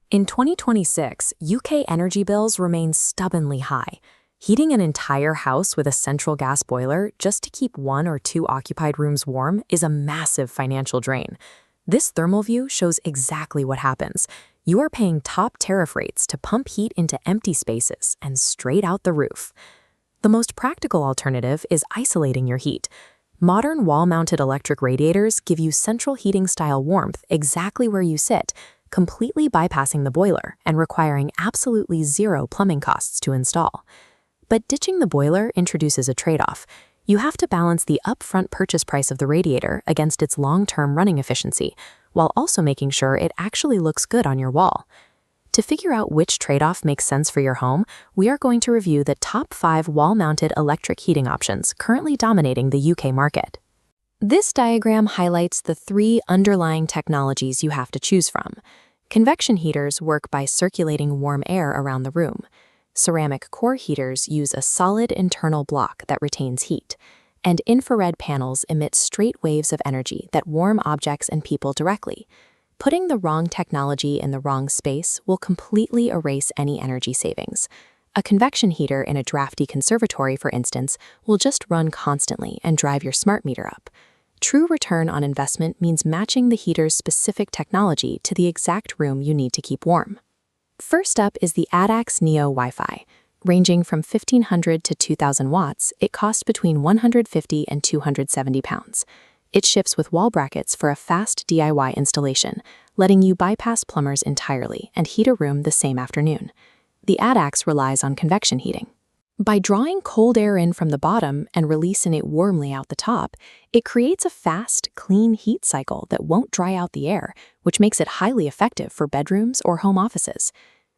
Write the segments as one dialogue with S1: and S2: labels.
S1: In 2026, UK energy bills remain stubbornly high. Heating an entire house with a central gas boiler just to keep one or two occupied rooms warm is a massive financial drain. This thermal view shows exactly what happens. You are paying top tariff rates to pump heat into empty spaces and straight out the roof. The most practical alternative is isolating your heat. Modern wall-mounted electric radiators give you central heating-style warmth exactly where you sit, completely bypassing the boiler and requiring absolutely zero plumbing costs to install. But ditching the boiler introduces a trade-off. You have to balance the upfront purchase price of the radiator against its long-term running efficiency, while also making sure it actually looks good on your wall. To figure out which trade-off makes sense for your home, we are going to review the top 5 wall-mounted electric heating options currently dominating the UK market. This diagram highlights the 3 underlying technologies you have to choose from. Convection heaters work by circulating warm air around the room. Ceramic core heaters use a solid internal block that retains heat. And infrared panels emit straight waves of energy that warm objects and people directly. Putting the wrong technology in the wrong space will completely erase any energy savings. A convection heater in a drafty conservatory, for instance, will just run constantly and drive your smart meter up. True return on investment means matching the heater's specific technology to the exact room you need to keep warm. First up is the ADAX Neo Wi-Fi. Ranging from 1,500 to 2,000 watts, it costs between 150 and 270 pounds. It ships with wall brackets for a fast DIY installation, letting you bypass plumbers entirely and heat a room the same afternoon. The ADAX relies on convection heating. By drawing cold air in from the bottom and releasing it warmly out the top, it creates a fast, clean heat cycle that won't dry out the air, which makes it highly effective for bedrooms or home offices.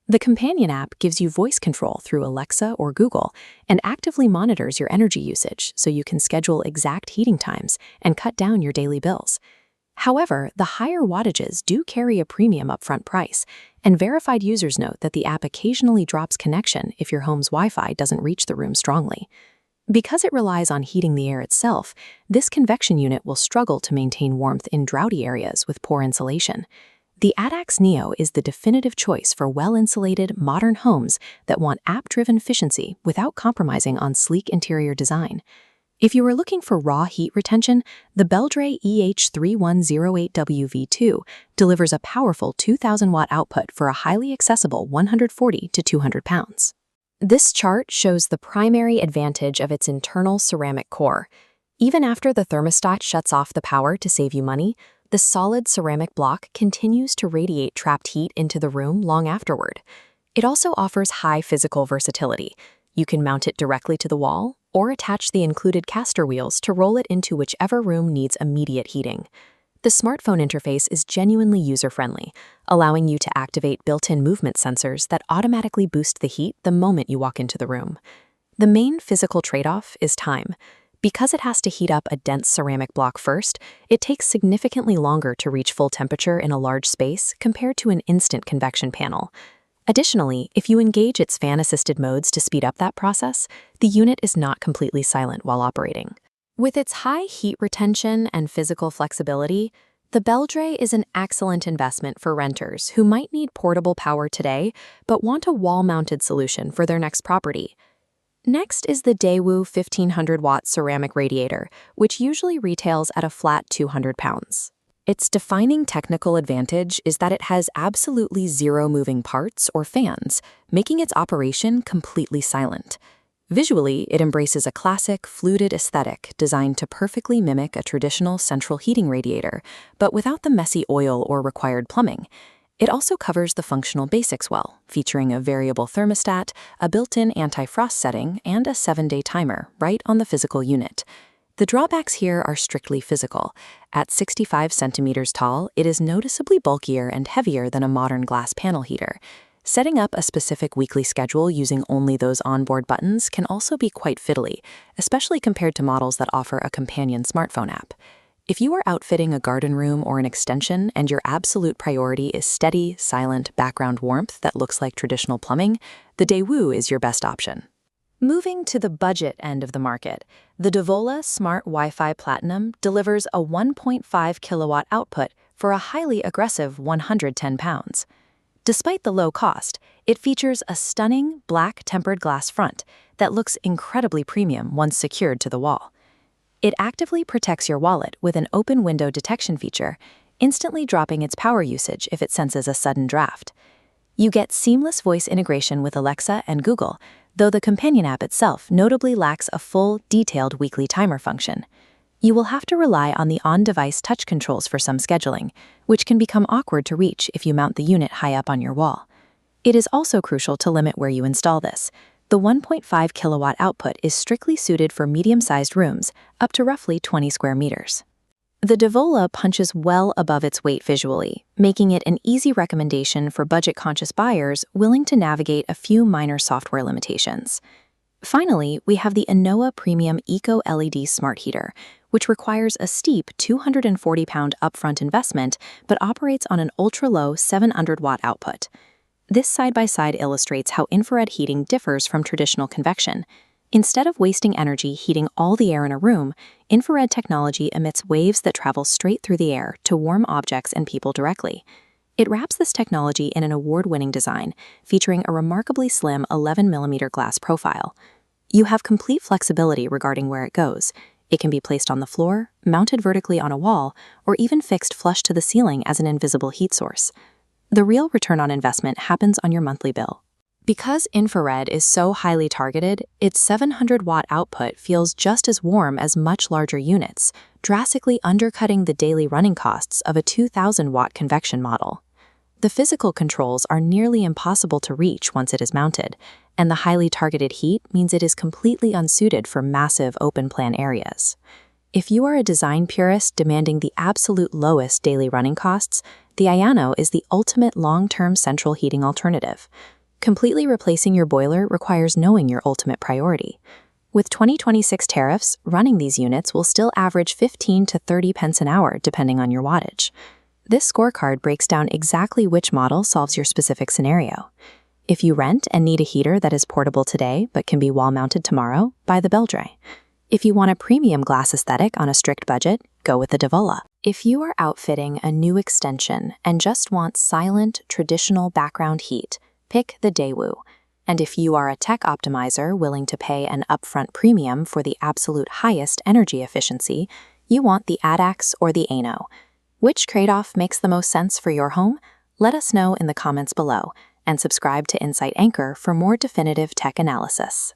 S1: The companion app gives you voice control through Alexa or Google and actively monitors your energy usage so you can schedule exact heating times and cut down your daily bills. However, the higher wattages do carry a premium upfront price, and verified users note that the app occasionally drops connection if your home's Wi-Fi doesn't reach the room strongly. Because it relies on heating the air itself, this convection unit will struggle to maintain warmth in draughty areas with poor insulation. The ADAX Neo is the definitive choice for well-insulated, modern homes that want app-driven efficiency without compromising on sleek interior design. If you are looking for raw heat retention, the Beldray EH3108WV2 delivers a powerful 2,000-watt output for a highly accessible 140 to 200 pounds. This chart shows the primary advantage of its internal ceramic core. Even after the thermostat shuts off the power to save you money, the solid ceramic block continues to radiate trapped heat into the room long afterward. It also offers high physical versatility. You can mount it directly to the wall or attach the included caster wheels to roll it into whichever room needs immediate heating. The smartphone interface is genuinely user-friendly, allowing you to activate built-in movement sensors that automatically boost the heat the moment you walk into the room. The main physical trade-off is time. Because it has to heat up a dense ceramic block first, it takes significantly longer to reach full temperature in a large space compared to an instant convection panel. Additionally, if you engage its fan-assisted modes to speed up that process, the unit is not completely silent while operating. With its high heat retention and physical flexibility, the Beldray is an excellent investment for renters who might need portable power today but want a wall-mounted solution for their next property. Next is the Daewoo 1,500-watt ceramic radiator, which usually retails at a flat 200 pounds. Its defining technical advantage is that it has absolutely zero moving parts or fans, making its operation completely silent. Visually, it embraces a classic, fluted aesthetic designed to perfectly mimic a traditional central heating radiator, but without the messy oil or required plumbing. It also covers the functional basics well, featuring a variable thermostat, a built-in anti-frost setting, and a 7-day timer right on the physical unit. The drawbacks here are strictly physical. At 65 centimeters tall, it is noticeably bulkier and heavier than a modern glass panel heater. Setting up a specific weekly schedule using only those onboard buttons can also be quite fiddly, especially compared to models that offer a companion smartphone app. If you are outfitting a garden room or an extension and your absolute priority is steady, silent background warmth that looks like traditional plumbing, the Daewoo is your best option. Moving to the budget end of the market, the Devola Smart Wi-Fi Platinum delivers a 1.5 kilowatt output for a highly aggressive 110 pounds. Despite the low cost, it features a stunning black tempered glass front that looks incredibly premium once secured to the wall. It actively protects your wallet with an open window detection feature, instantly dropping its power usage if it senses a sudden draft. You get seamless voice integration with Alexa and Google, though the companion app itself notably lacks a full, detailed weekly timer function. You will have to rely on the on-device touch controls for some scheduling, which can become awkward to reach if you mount the unit high up on your wall. It is also crucial to limit where you install this. The 1.5 kilowatt output is strictly suited for medium-sized rooms, up to roughly 20 square meters. The Devola punches well above its weight visually, making it an easy recommendation for budget-conscious buyers willing to navigate a few minor software limitations. Finally, we have the Enoa Premium Eco LED Smart Heater, which requires a steep 240-pound upfront investment but operates on an ultra-low 700-watt output. This side-by-side illustrates how infrared heating differs from traditional convection. Instead of wasting energy heating all the air in a room, infrared technology emits waves that travel straight through the air to warm objects and people directly. It wraps this technology in an award-winning design, featuring a remarkably slim 11mm glass profile. You have complete flexibility regarding where it goes. It can be placed on the floor, mounted vertically on a wall, or even fixed flush to the ceiling as an invisible heat source. The real return on investment happens on your monthly bill. Because infrared is so highly targeted, its 700-watt output feels just as warm as much larger units, drastically undercutting the daily running costs of a 2,000-watt convection model. The physical controls are nearly impossible to reach once it is mounted, and the highly targeted heat means it is completely unsuited for massive open-plan areas. If you are a design purist demanding the absolute lowest daily running costs, the Ayano is the ultimate long-term central heating alternative. Completely replacing your boiler requires knowing your ultimate priority. With 2026 tariffs, running these units will still average 15 to 30 pence an hour depending on your wattage. This scorecard breaks down exactly which model solves your specific scenario. If you rent and need a heater that is portable today but can be wall-mounted tomorrow, buy the Beldray. If you want a premium glass aesthetic on a strict budget, go with the Devola. If you are outfitting a new extension and just want silent, traditional background heat, pick the Daewoo. And if you are a tech optimizer willing to pay an upfront premium for the absolute highest energy efficiency, you want the Adax or the Ano. Which trade-off makes the most sense for your home? Let us know in the comments below, and subscribe to Insight Anchor for more definitive tech analysis.